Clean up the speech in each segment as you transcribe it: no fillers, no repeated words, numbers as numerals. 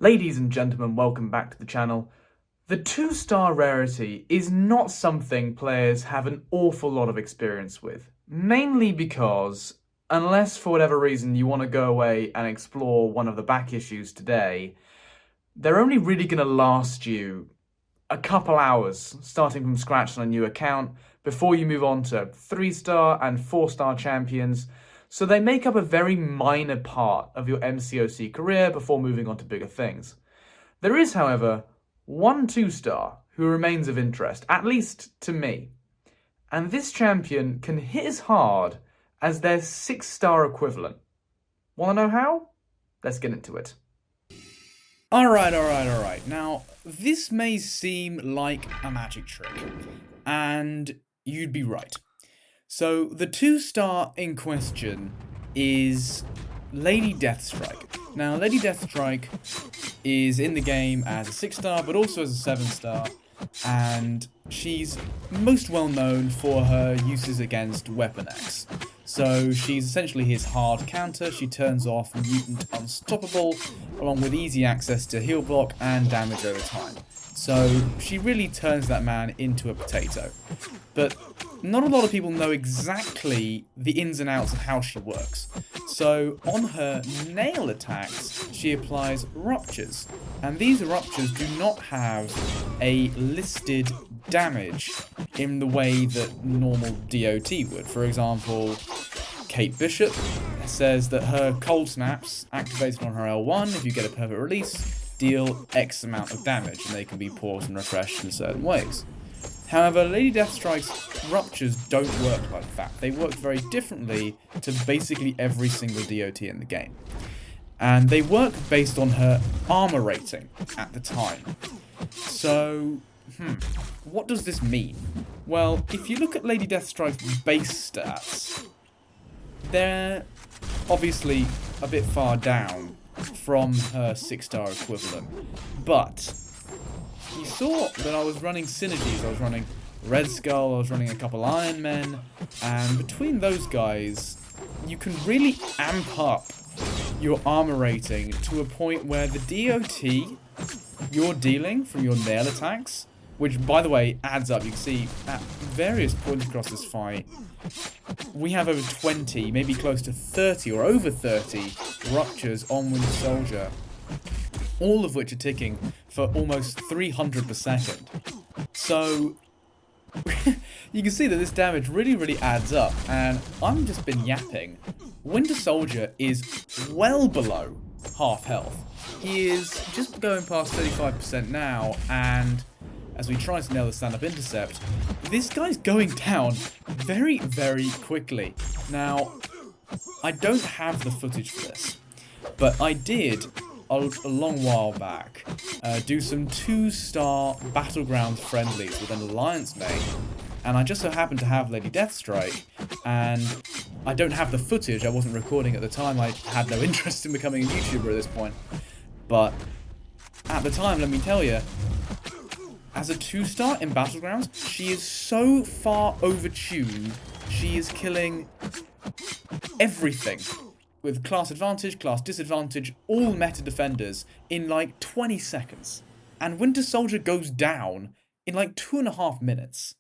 Ladies and gentlemen, welcome back to the channel. The 2-star rarity is not something players have an awful lot of experience with. Mainly because, unless for whatever reason you want to go away and explore one of the back issues today, they're only really going to last you a couple hours, starting from scratch on a new account, before you move on to 3-star and 4-star champions. So they make up a very minor part of your MCOC career before moving on to bigger things. There is, however, one 2-star who remains of interest, at least to me. And this champion can hit as hard as their 6-star equivalent. Want to know how? Let's get into it. Alright. Now, this may seem like a magic trick, and you'd be right. So, the 2-star in question is Lady Deathstrike. Now, Lady Deathstrike is in the game as a 6-star, but also as a 7-star, and she's most well known for her uses against Weapon X. So she's essentially his hard counter. She turns off Mutant Unstoppable, along with easy access to heal block and damage over time. So she really turns that man into a potato. But not a lot of people know exactly the ins and outs of how she works. So on her nail attacks, she applies ruptures. And these ruptures do not have a listed damage in the way that normal DOT would. For example, Kate Bishop says that her cold snaps, activated on her L1, if you get a perfect release, deal X amount of damage, and they can be paused and refreshed in certain ways. However, Lady Deathstrike's ruptures don't work like that. They work very differently to basically every single DOT in the game. And they work based on her armor rating at the time. So, what does this mean? Well, if you look at Lady Deathstrike's base stats, they're obviously a bit far down from her 6-star equivalent. But you saw that I was running synergies. I was running Red Skull, I was running a couple Iron Men, and between those guys, you can really amp up your armor rating to a point where the DOT you're dealing from your nail attacks, which by the way adds up. You can see at various points across this fight, we have over 20, maybe close to 30 or over 30 ruptures on Winter Soldier, all of which are ticking for almost 300 per second. So you can see that this damage really adds up, and I've just been yapping. Winter Soldier is well below half health. He is just going past 35% now, and as we try to nail the stand-up intercept, this guy's going down very quickly. Now, I don't have the footage for this, but I did a long while back do some 2-star Battlegrounds friendlies with an Alliance mate, and I just so happened to have Lady Deathstrike, and I don't have the footage. I wasn't recording at the time. I had no interest in becoming a YouTuber at this point. But at the time, let me tell you, as a 2-star in Battlegrounds, she is so far overtuned, she is killing everything with class advantage, class disadvantage, all meta defenders in like 20 seconds. And Winter Soldier goes down in like 2.5 minutes.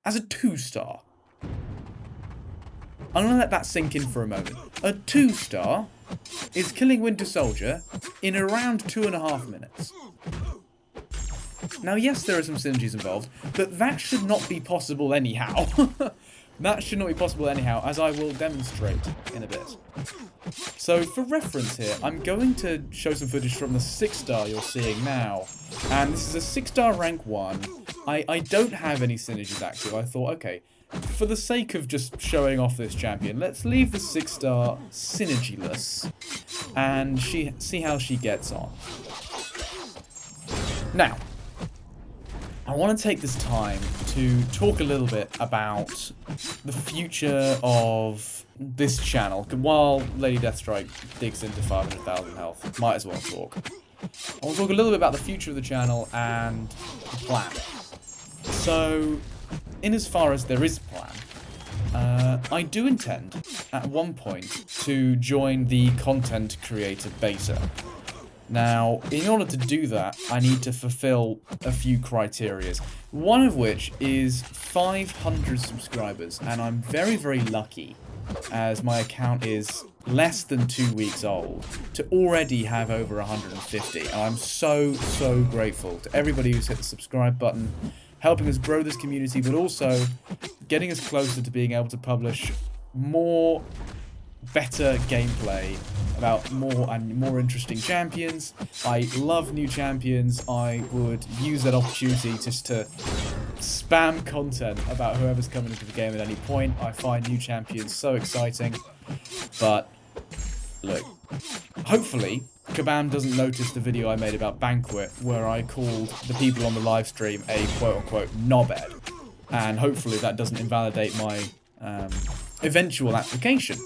As a 2-star. I'm going to let that sink in for a moment. A 2-star is killing Winter Soldier in around 2.5 minutes. Now, yes, there are some synergies involved, but that should not be possible anyhow. That should not be possible anyhow, as I will demonstrate in a bit. So, for reference here, I'm going to show some footage from the 6-star you're seeing now. And this is a 6-star rank 1. I don't have any synergies active. I thought, okay, for the sake of just showing off this champion, let's leave the 6-star synergyless and see how she gets on. Now, I want to take this time to talk a little bit about the future of this channel. While Lady Deathstrike digs into 500,000 health, might as well talk. I want to talk a little bit about the future of the channel and the plan. So, in as far as there is a plan, I do intend, at one point, to join the content creator beta. Now, in order to do that, I need to fulfill a few criterias. One of which is 500 subscribers, and I'm very, very lucky, as my account is less than 2 weeks old, to already have over 150. And I'm so, so grateful to everybody who's hit the subscribe button, helping us grow this community, but also getting us closer to being able to publish more better gameplay about more and more interesting champions. I love new champions. I would use that opportunity just to spam content about whoever's coming into the game at any point. I find new champions so exciting. But look, hopefully Kabam doesn't notice the video I made about Banquet where I called the people on the live stream a quote-unquote knobhead, and hopefully that doesn't invalidate my eventual application.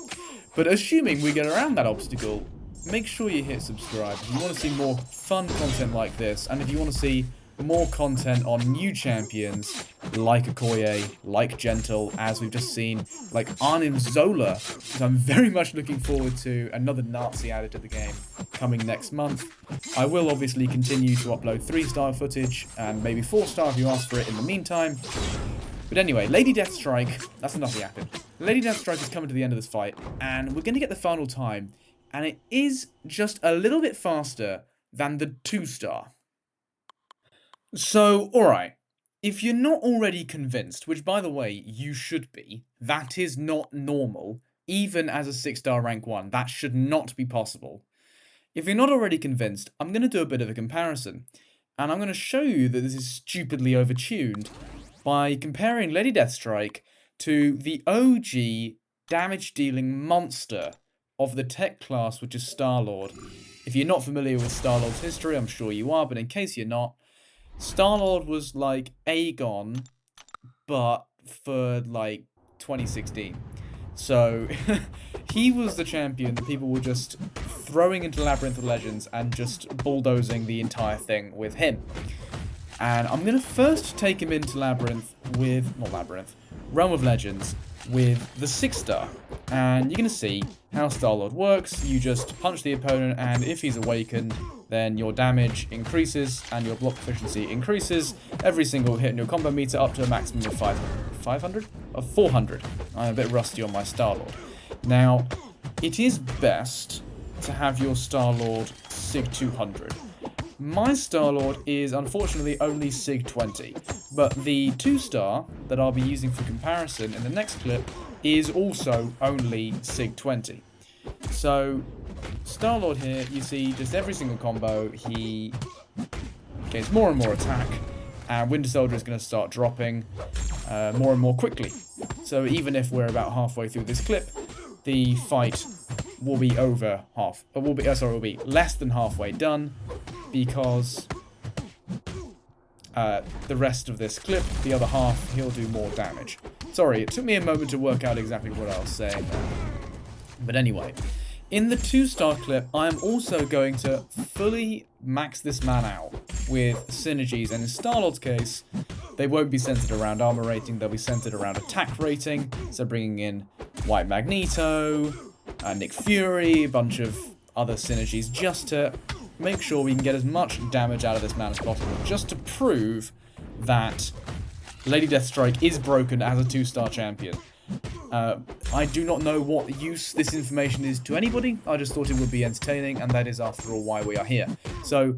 But assuming we get around that obstacle, make sure you hit subscribe if you want to see more fun content like this, and if you want to see more content on new champions like Okoye, like Gentle, as we've just seen, like Arnim Zola, which I'm very much looking forward to, another Nazi added to the game coming next month. I will obviously continue to upload 3-star footage, and maybe 4-star if you ask for it in the meantime. But anyway, Lady Deathstrike, that's enough yapping. Lady Deathstrike is coming to the end of this fight, and we're going to get the final time, and it is just a little bit faster than the 2-star. So, alright, if you're not already convinced, which by the way, you should be, that is not normal, even as a 6-star rank 1, that should not be possible. If you're not already convinced, I'm going to do a bit of a comparison, and I'm going to show you that this is stupidly overtuned by comparing Lady Deathstrike to the OG damage-dealing monster of the tech class, which is Star-Lord. If you're not familiar with Star-Lord's history, I'm sure you are, but in case you're not, Star-Lord was like Aegon, but for like 2016. So, he was the champion that people were just throwing into Labyrinth of Legends and just bulldozing the entire thing with him. And I'm going to first take him into Realm of Legends with the 6-star. And you're going to see how Star-Lord works. You just punch the opponent, and if he's awakened, then your damage increases and your block efficiency increases every single hit in your combo meter up to a maximum of 500? Of 400. I'm a bit rusty on my Star-Lord. Now, it is best to have your Star-Lord Sig 200. My Star-Lord is unfortunately only Sig 20, but the 2-star that I'll be using for comparison in the next clip is also only Sig 20. So, Star-Lord here, you see just every single combo, he gains more and more attack, and Winter Soldier is going to start dropping more and more quickly. So even if we're about halfway through this clip, the fight will be will be less than halfway done, because the rest of this clip, the other half, he'll do more damage. Sorry, it took me a moment to work out exactly what I was saying there. But anyway, in the 2-star clip, I am also going to fully max this man out with synergies, and in Star-Lord's case, they won't be centered around armor rating, they'll be centered around attack rating, so bringing in White Magneto, Nick Fury, a bunch of other synergies, just to make sure we can get as much damage out of this man as possible, just to prove that Lady Deathstrike is broken as a 2-star champion. I do not know what use this information is to anybody, I just thought it would be entertaining, and that is after all why we are here. So,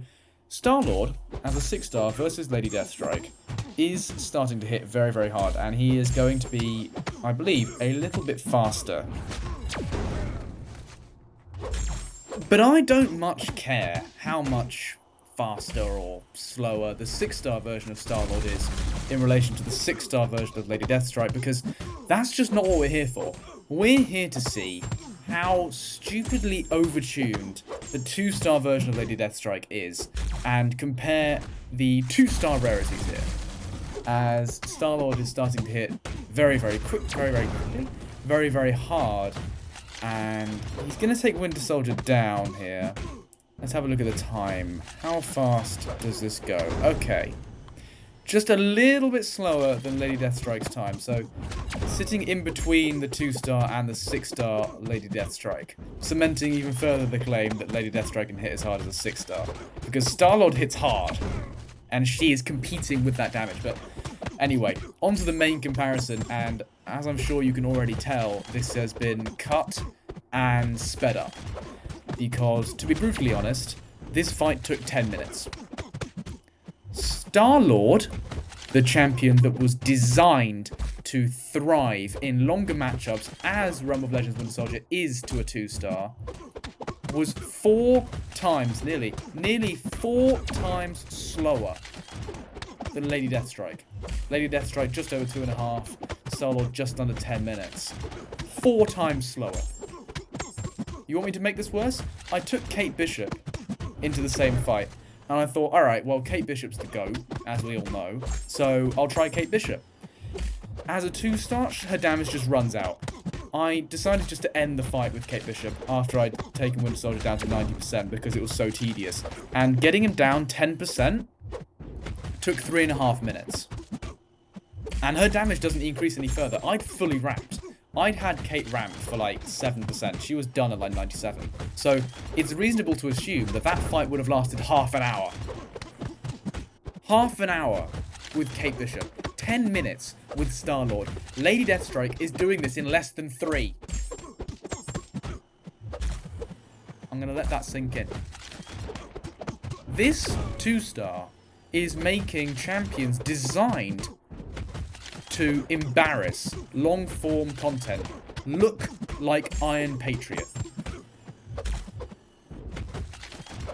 Star-Lord, as a 6-star versus Lady Deathstrike, is starting to hit very, very hard, and he is going to be, I believe, a little bit faster. But I don't much care how much faster or slower the 6-star version of Star-Lord is in relation to the 6-star version of Lady Deathstrike, because that's just not what we're here for. We're here to see how stupidly overtuned the 2-star version of Lady Deathstrike is, and compare the 2-star rarities here, as Star-Lord is starting to hit very, very quickly, very, very hard, and he's going to take Winter Soldier down here. Let's have a look at the time. How fast does this go? Okay. just a little bit slower than Lady Deathstrike's time. So, sitting in between the 2-star and the 6-star Lady Deathstrike, cementing even further the claim that Lady Deathstrike can hit as hard as a 6-star. Because Star-Lord hits hard, and she is competing with that damage. But anyway, on to the main comparison, and as I'm sure you can already tell, this has been cut and sped up. Because, to be brutally honest, this fight took 10 minutes. Star-Lord, the champion that was designed to thrive in longer matchups, as Realm of Legends Winter Soldier is to a 2-star, was 4 times, nearly 4 times slower than Lady Deathstrike. Lady Deathstrike just over 2.5, Star-Lord just under 10 minutes. 4 times slower. You want me to make this worse? I took Kate Bishop into the same fight. And I thought, alright, well, Kate Bishop's the GOAT, as we all know, so I'll try Kate Bishop. As a 2-star, her damage just runs out. I decided just to end the fight with Kate Bishop after I'd taken Winter Soldier down to 90% because it was so tedious. And getting him down 10% took 3.5 minutes. And her damage doesn't increase any further. I'd fully ramped. I'd had Kate ramped for like 7%. She was done at like 97. So it's reasonable to assume that that fight would have lasted half an hour. Half an hour with Kate Bishop. 10 minutes with Star-Lord. Lady Deathstrike is doing this in less than 3. I'm going to let that sink in. This 2-star is making champions designed to embarrass long-form content look like Iron Patriot.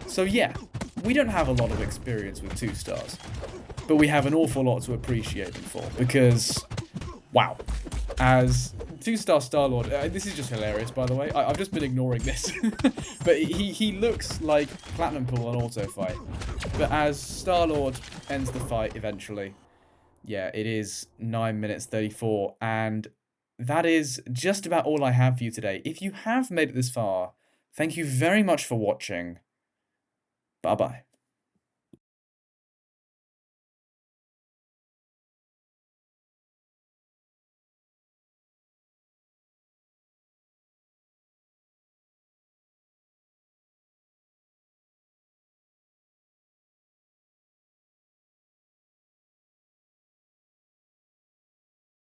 So yeah, we don't have a lot of experience with 2-stars, but we have an awful lot to appreciate them for, because, wow, as 2-star Star-Lord, this is just hilarious, by the way, I've just been ignoring this, but he looks like Platinum Pool on Auto Fight, but as Star-Lord ends the fight eventually, yeah, it is 9 minutes 34, and that is just about all I have for you today. If you have made it this far, thank you very much for watching. Bye-bye.